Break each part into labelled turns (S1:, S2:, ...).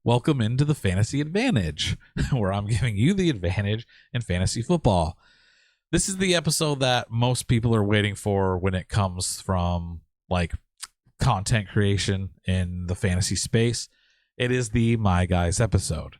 S1: Welcome into the Fantasy Advantage, where I'm giving you the advantage in fantasy football. This is the episode that most people are waiting for when it comes from like content creation in the fantasy space. It is the My Guys episode.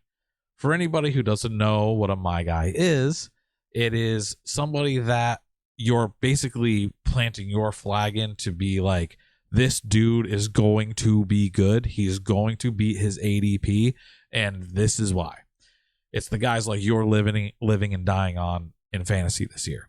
S1: For anybody who doesn't know what a My Guy is, it is somebody that you're basically planting your flag in to be like, this dude is going to be good. He's going to beat his ADP, and this is why. It's the guys like you're living and dying on in fantasy this year.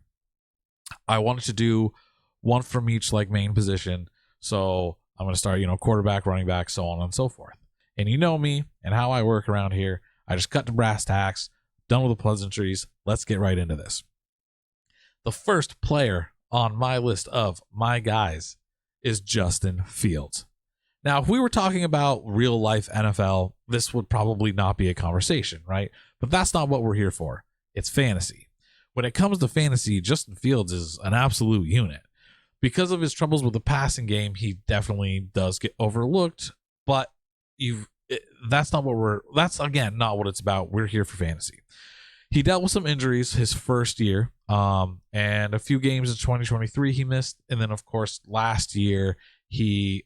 S1: I wanted to do one from each like main position, so I'm going to start, quarterback, running back, so on and so forth. And you know me and how I work around here. I just cut to brass tacks, done with the pleasantries. Let's get right into this. The first player on my list of my guys is Justin Fields. Now, if we were talking about real life NFL, this would probably not be a conversation, right? But that's not what we're here for. It's fantasy. When it comes to fantasy, Justin Fields is an absolute unit. Because of his troubles with the passing game, he definitely does get overlooked, but that's not what it's about. We're here for fantasy. He dealt with some injuries his first year, and a few games in 2023 he missed, and then of course last year he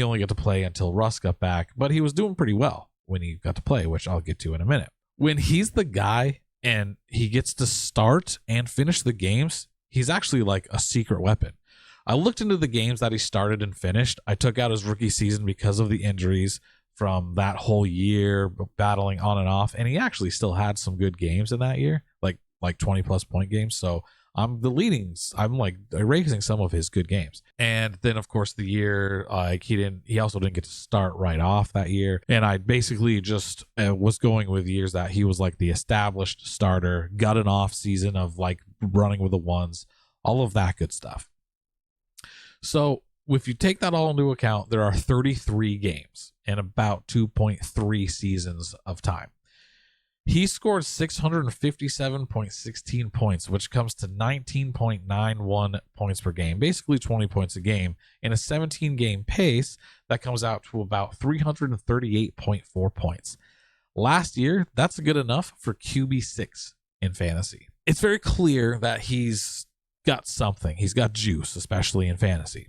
S1: only got to play until Russ got back, but he was doing pretty well when he got to play, which I'll get to in a minute. When he's the guy and he gets to start and finish the games, he's actually like a secret weapon. I looked into the games that he started and finished. I took out his rookie season because of the injuries from that whole year battling on and off, and he actually still had some good games in that year, like 20 plus point games. So I'm like erasing some of his good games. And then of course the year he also didn't get to start right off that year, and I basically just was going with years that he was like the established starter, got an off season of like running with the ones, all of that good stuff. So if you take that all into account, there are 33 games and about 2.3 seasons of time. He scored 657.16 points, which comes to 19.91 points per game, basically 20 points a game, in a 17-game pace that comes out to about 338.4 points. Last year, that's good enough for QB6 in fantasy. It's very clear that he's got something. He's got juice, especially in fantasy.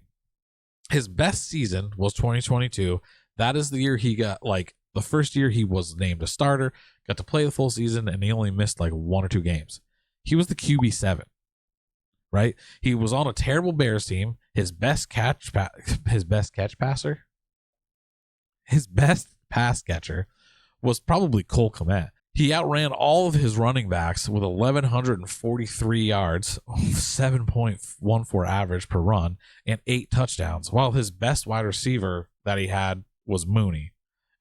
S1: His best season was 2022. That is the year he got, the first year he was named a starter, got to play the full season, and he only missed like one or two games. He was the QB7, right? He was on a terrible Bears team. His best pass catcher was probably Cole Kmet. He outran all of his running backs with 1,143 yards, 7.14 average per run, and 8 touchdowns, while his best wide receiver that he had was Mooney.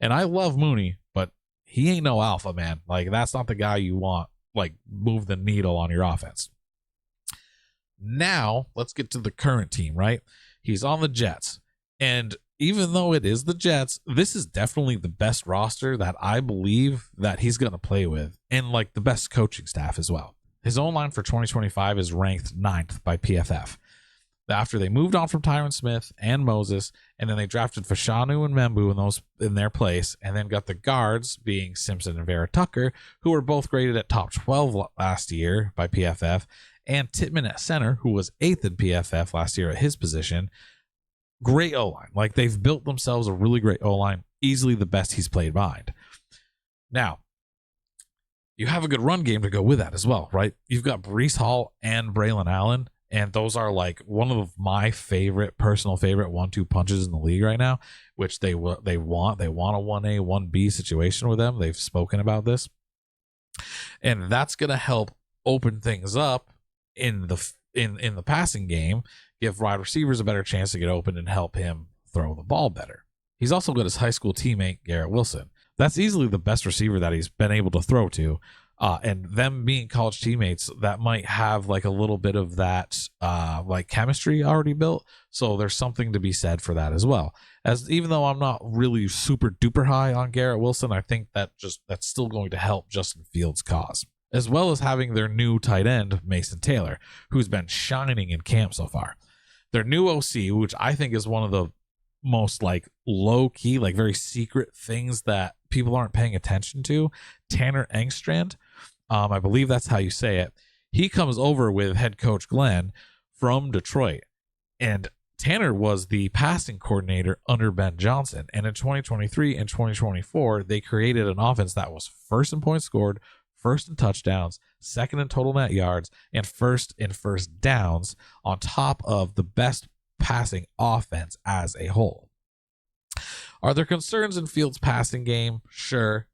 S1: And I love Mooney, but he ain't no alpha, man. Like, that's not the guy you want, move the needle on your offense. Now, let's get to the current team, right? He's on the Jets. And even though it is the Jets, this is definitely the best roster that I believe that he's going to play with, and the best coaching staff as well. His own line for 2025 is ranked 9th by PFF. After they moved on from Tyron Smith and Moses, and then they drafted Fashanu and Membu in their place, and then got the guards being Simpson and Vera Tucker, who were both graded at top 12 last year by PFF, and Tittman at center, who was 8th in PFF last year at his position. Great O-line. They've built themselves a really great O-line, easily the best he's played behind. Now, you have a good run game to go with that as well, right? You've got Breece Hall and Braylon Allen, and those are one of my personal favorite 1-2 punches in the league right now, which they want a 1A, 1B situation with them. They've spoken about this. And that's going to help open things up in the passing game, give wide receivers a better chance to get open and help him throw the ball better. He's also got his high school teammate, Garrett Wilson. That's easily the best receiver that he's been able to throw to. And them being college teammates, that might have a little bit of that chemistry already built. So there's something to be said for that as well. Even though I'm not really super duper high on Garrett Wilson, I think that's still going to help Justin Fields' cause. As well as having their new tight end, Mason Taylor, who's been shining in camp so far. Their new OC, which I think is one of the most low key, very secret things that people aren't paying attention to, Tanner Engstrand, I believe that's how you say it. He comes over with head coach Glenn from Detroit, and Tanner was the passing coordinator under Ben Johnson. And in 2023 and 2024, they created an offense that was first in points scored, first in touchdowns, second in total net yards, and first in first downs, on top of the best passing offense as a whole. Are there concerns in Fields' passing game? Sure.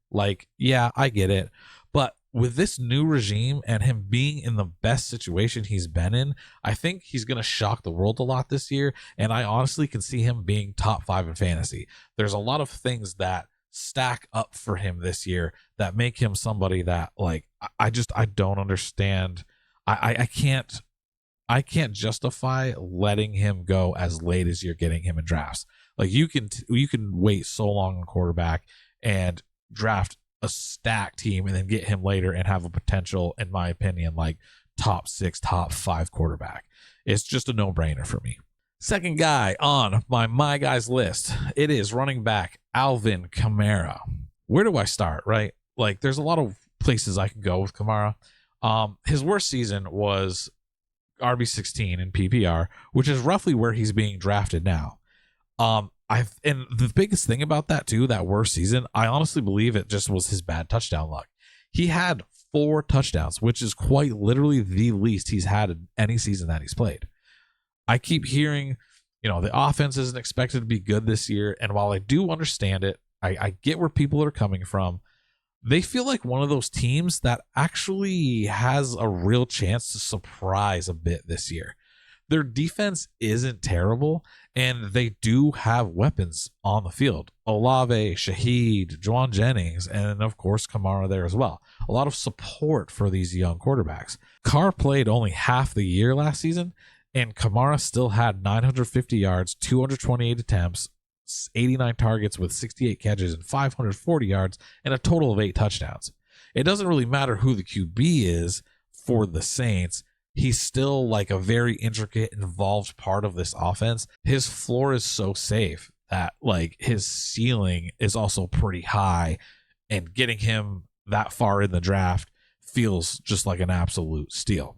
S1: Yeah, I get it. But with this new regime and him being in the best situation he's been in, I think he's going to shock the world a lot this year. And I honestly can see him being top 5 in fantasy. There's a lot of things that stack up for him this year that make him somebody that I don't understand. I can't justify letting him go as late as you're getting him in drafts. You can wait so long on quarterback and draft a stack team and then get him later and have a potential, in my opinion, top 6, top 5 quarterback. It's just a no-brainer for me. Second guy on my guys list, it is running back Alvin Kamara. Where do I start, right? There's a lot of places I can go with Kamara. His worst season was RB16 in PPR, which is roughly where he's being drafted now. And the biggest thing about that too, that worst season, I honestly believe it just was his bad touchdown luck. He had 4 touchdowns, which is quite literally the least he's had in any season that he's played. I keep hearing, the offense isn't expected to be good this year. And while I do understand it, I get where people are coming from. They feel like one of those teams that actually has a real chance to surprise a bit this year. Their defense isn't terrible, and they do have weapons on the field. Olave, Shaheed, Juwan Jennings, and of course Kamara there as well. A lot of support for these young quarterbacks. Carr played only half the year last season, and Kamara still had 950 yards, 228 attempts, 89 targets with 68 catches and 540 yards, and a total of 8 touchdowns. It doesn't really matter who the QB is for the Saints. He's still a very intricate, involved part of this offense. His floor is so safe that his ceiling is also pretty high, and getting him that far in the draft feels just like an absolute steal.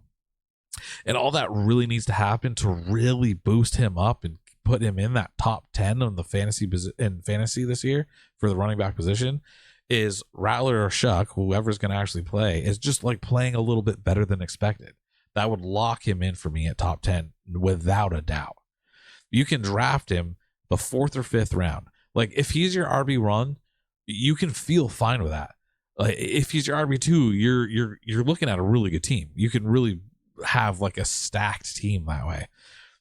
S1: And all that really needs to happen to really boost him up and put him in that top 10 of the fantasy this year for the running back position is Rattler or Shuck, whoever's going to actually play, is just playing a little bit better than expected. That would lock him in for me at top 10 without a doubt. You can draft him the 4th or 5th round. If he's your RB1, you can feel fine with that. If he's your RB2, you're looking at a really good team. You can really have a stacked team that way.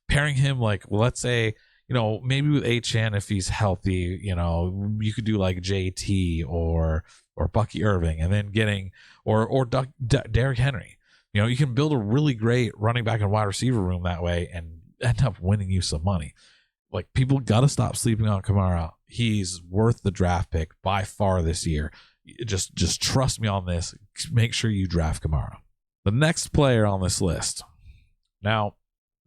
S1: Pairing him let's say, maybe with HN if he's healthy, you could do JT or Bucky Irving, and then getting or Derrick Henry. You can build a really great running back and wide receiver room that way and end up winning you some money. People got to stop sleeping on Kamara. He's worth the draft pick by far this year. Just trust me on this. Make sure you draft Kamara. The next player on this list. Now,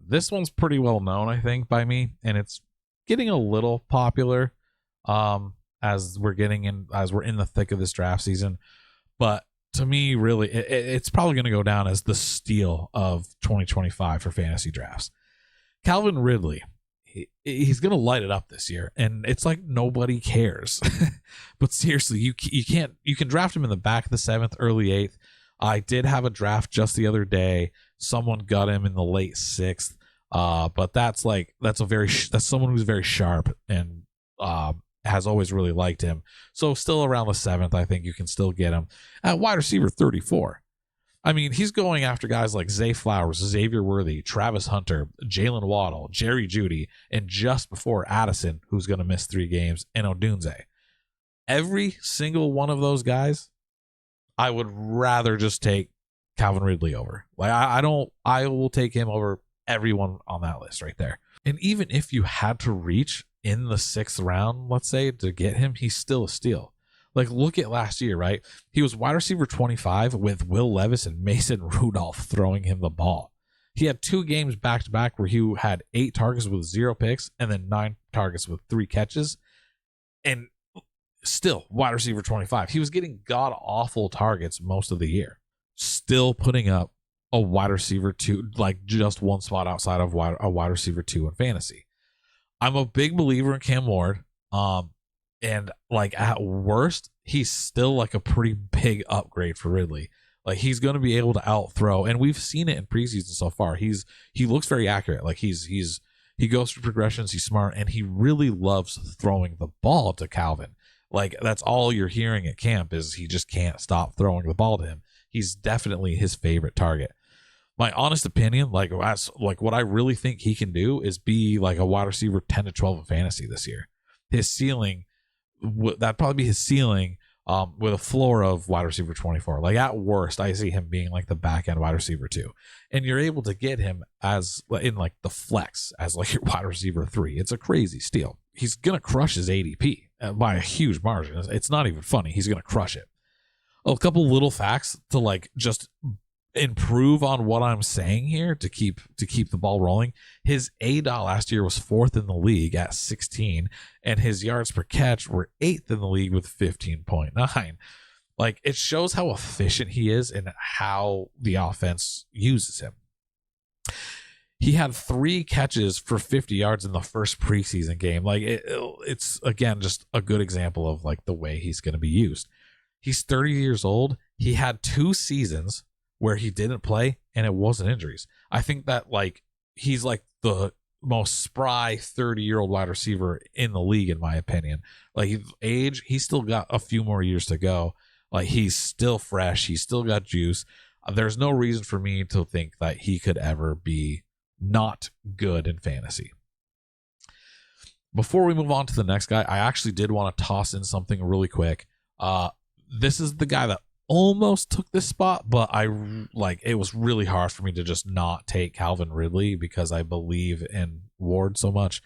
S1: this one's pretty well known, I think, by me, and it's getting a little popular as we're in the thick of this draft season. But to me, really, it's probably going to go down as the steal of 2025 for fantasy drafts. Calvin Ridley, he's going to light it up this year, and it's nobody cares. But seriously, you can draft him in the back of the 7th, early 8th. I did have a draft just the other day. Someone got him in the late 6th, but that's someone who's very sharp and has always really liked him. So still around the 7th, I think you can still get him at wide receiver 34. I mean, he's going after guys like Zay Flowers, Xavier Worthy, Travis Hunter, Jalen Waddle, Jerry Jeudy, and just before Addison, who's going to miss 3 games, and Odunze. Every single one of those guys, I would rather just take Calvin Ridley over. I will take him over everyone on that list right there. And even if you had to reach in the 6th round, let's say, to get him, he's still a steal. Look at last year, right? He was wide receiver 25 with Will Levis and Mason Rudolph throwing him the ball. He had 2 games back-to-back where he had 8 targets with 0 picks and then 9 targets with 3 catches. And still wide receiver 25. He was getting god awful targets most of the year, still putting up a wide receiver 2, like just one spot outside of a wide receiver 2 in fantasy. I'm a big believer in Cam Ward. And like at worst, he's still like a pretty big upgrade for Ridley. Like he's going to be able to outthrow, and we've seen it in preseason so far. He looks very accurate. Like he goes through progressions. He's smart, and he really loves throwing the ball to Calvin. Like that's all you're hearing at camp is he just can't stop throwing the ball to him. He's definitely his favorite target. My honest opinion, like what I really think he can do is be like a wide receiver 10 to 12 in fantasy this year. His ceiling, that'd probably be his ceiling, with a floor of wide receiver 24. Like at worst, I see him being like the back end wide receiver 2, and you're able to get him as in like the flex as like your wide receiver 3. It's a crazy steal. He's gonna crush his ADP by a huge margin. It's not even funny. He's gonna crush it. A couple little facts to like just improve on what I'm saying here to keep the ball rolling. His ADOT last year was 4th in the league at 16, and his yards per catch were 8th in the league with 15.9. Like it shows how efficient he is and how the offense uses him. He had 3 catches for 50 yards in the first preseason game. Like it's again just a good example of like the way he's going to be used. He's 30 years old. He had 2 seasons where he didn't play, and it wasn't injuries. I think that like he's like the most spry 30-year-old wide receiver in the league, in my opinion. Like his age, he's still got a few more years to go. Like he's still fresh. He's still got juice. There's no reason for me to think that he could ever be not good in fantasy. Before we move on to the next guy, I actually did want to toss in something really quick. This is the guy that almost took this spot, but it was really hard for me to just not take Calvin Ridley because I believe in Ward so much.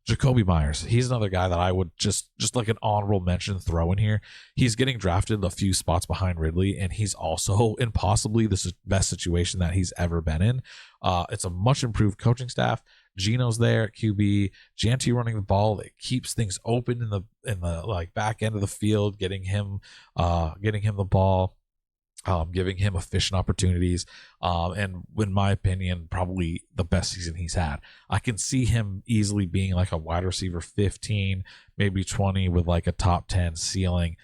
S1: Jakobi Meyers, he's another guy that I would just like an honorable mention throw in here. He's getting drafted a few spots behind Ridley, and he's also in possibly the best situation that he's ever been in. It's a much improved coaching staff. Geno's there at QB, GNT running the ball. It keeps things open in the like back end of the field, getting him the ball, giving him efficient opportunities, and in my opinion, probably the best season he's had. I can see him easily being like a wide receiver 15, maybe 20 with like a top 10 ceiling.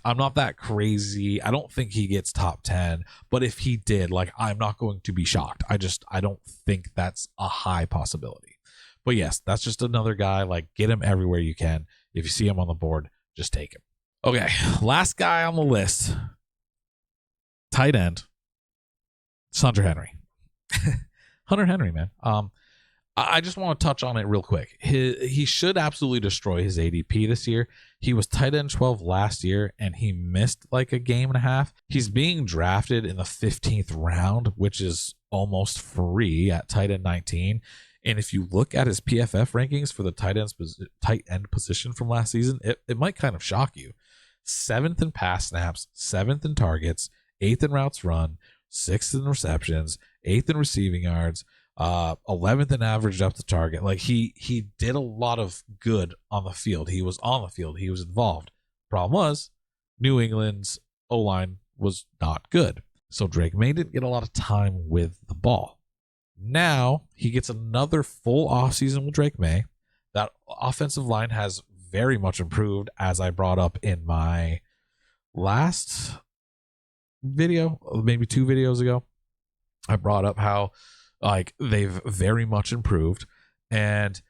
S1: I'm not that crazy. I don't think he gets top 10, but if he did, like, I'm not going to be shocked. I don't think that's a high possibility. But yes, that's just another guy. Like, get him everywhere you can. If you see him on the board, just take him. Okay, last guy on the list, tight end, Hunter Henry. Hunter Henry, man. I just want to touch on it real quick. He should absolutely destroy his ADP this year. He was tight end 12 last year, and he missed like a game and a half. He's being drafted in the 15th round, which is almost free at tight end 19. And if you look at his PFF rankings for the tight end position from last season, it might kind of shock you. 7th in pass snaps, 7th in targets, 8th in routes run, 6th in receptions, 8th in receiving yards, 11th in average depth of target. Like he did a lot of good on the field. He was on the field. He was involved. Problem was, New England's O-line was not good. So Drake May didn't get a lot of time with the ball. Now he gets another full offseason with Drake May. That offensive line has very much improved, as I brought up in my last video, maybe 2 videos ago. I brought up how like they've very much improved, and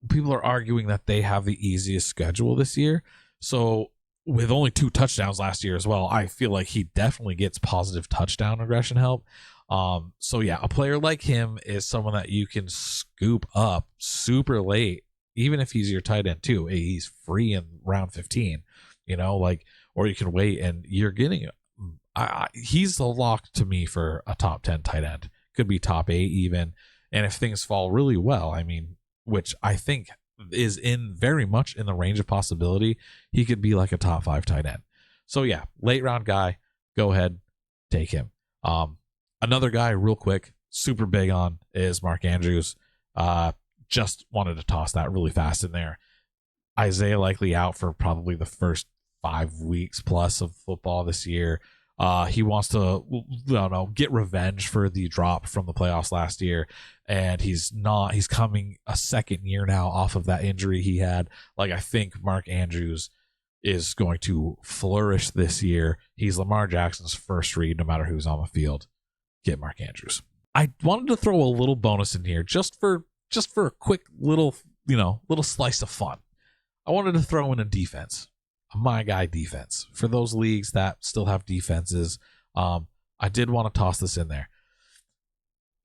S1: people are arguing that they have the easiest schedule this year. So with only 2 touchdowns last year as well, I feel like he definitely gets positive touchdown regression help. So yeah, a player like him is someone that you can scoop up super late, even if he's your tight end too. He's free in round 15, or you can wait and you're getting he's a lock to me for a top 10 tight end. Could be top 8 even. And if things fall really well, which I think is very much in the range of possibility, he could be like a top 5 tight end. So yeah, late round guy, go ahead, take him. Another guy real quick, super big on is Mark Andrews. Just wanted to toss that really fast in there. Isaiah likely out for probably the first 5 weeks plus of football this year. He wants to, get revenge for the drop from the playoffs last year. And he's coming a second year now off of that injury he had. Like, I think Mark Andrews is going to flourish this year. He's Lamar Jackson's first read, no matter who's on the field. Get Mark Andrews. I wanted to throw a little bonus in here just for a quick little slice of fun. I wanted to throw in a defense. My guy defense for those leagues that still have defenses. I did want to toss this in there.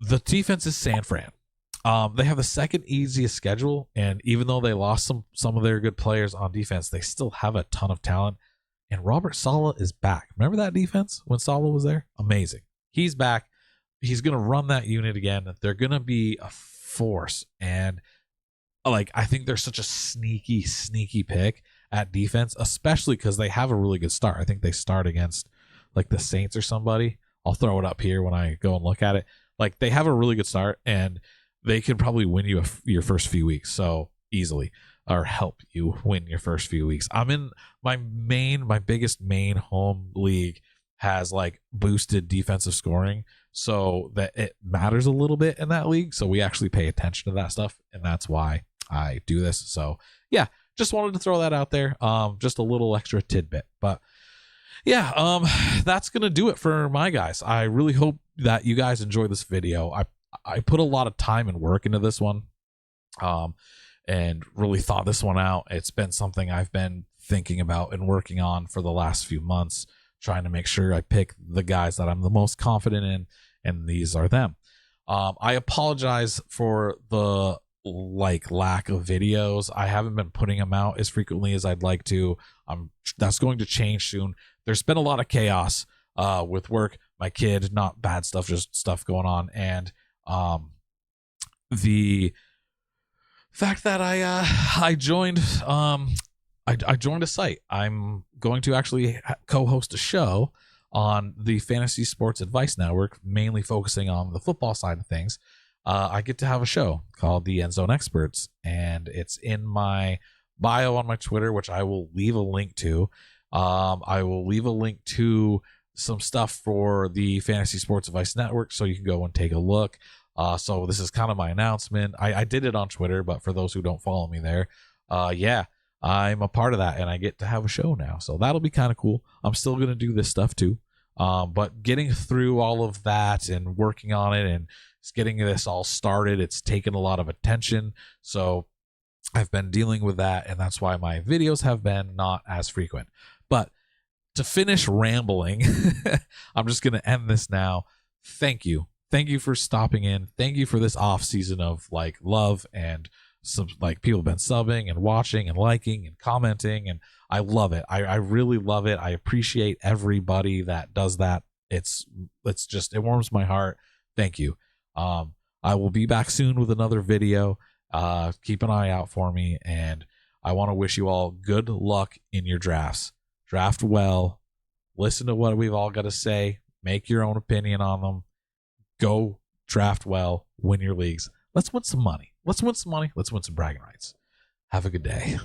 S1: The defense is San Fran. They have the second easiest schedule, and even though they lost some of their good players on defense, they still have a ton of talent. And Robert Saleh is back. Remember that defense when Saleh was there? Amazing. He's back. He's gonna run that unit again. They're gonna be a force, and I think they're such a sneaky pick at defense, especially because they have a really good start. I think they start against the Saints or somebody. I'll throw it up here when I go and look at it. They have a really good start, and they can probably win you your first few weeks so easily, or help you win your first few weeks. I'm in my biggest main home league has boosted defensive scoring, so that it matters a little bit in that league. So we actually pay attention to that stuff, and that's why I do this. So yeah, just wanted to throw that out there. Just a little extra tidbit. But yeah, that's gonna do it for my guys. I really hope that you guys enjoy this video. I put a lot of time and work into this one, and really thought this one out. It's been something I've been thinking about and working on for the last few months, trying to make sure I pick the guys that I'm the most confident in, and these are them. I apologize for the lack of videos. I haven't been putting them out as frequently as I'd like to. That's going to change soon. There's been a lot of chaos with work, my kid, not bad stuff, just stuff going on, and the fact that I joined I joined a site. I'm going to actually co-host a show on the Fantasy Sports Advice Network, mainly focusing on the football side of things. I get to have a show called the End Zone Experts, and it's in my bio on my Twitter, which I will leave a link to. I will leave a link to some stuff for the Fantasy Sports Advice Network, so you can go and take a look. So this is kind of my announcement. I did it on Twitter, but for those who don't follow me there, yeah, I'm a part of that, and I get to have a show now. So that'll be kind of cool. I'm still going to do this stuff too. But getting through all of that and working on it and getting this all started, it's taken a lot of attention. So I've been dealing with that, and that's why my videos have been not as frequent. But to finish rambling, I'm just going to end this now. Thank you. Thank you for stopping in. Thank you for this off season of love, and some people have been subbing and watching and liking and commenting, and I love it. I really love it. I appreciate everybody that does that. It warms my heart. Thank you. I will be back soon with another video. Keep an eye out for me, and I want to wish you all good luck in your drafts. Draft well. Listen to what we've all got to say. Make your own opinion on them. Go draft well. Win your leagues. Let's win some money. Let's win some bragging rights. Have a good day.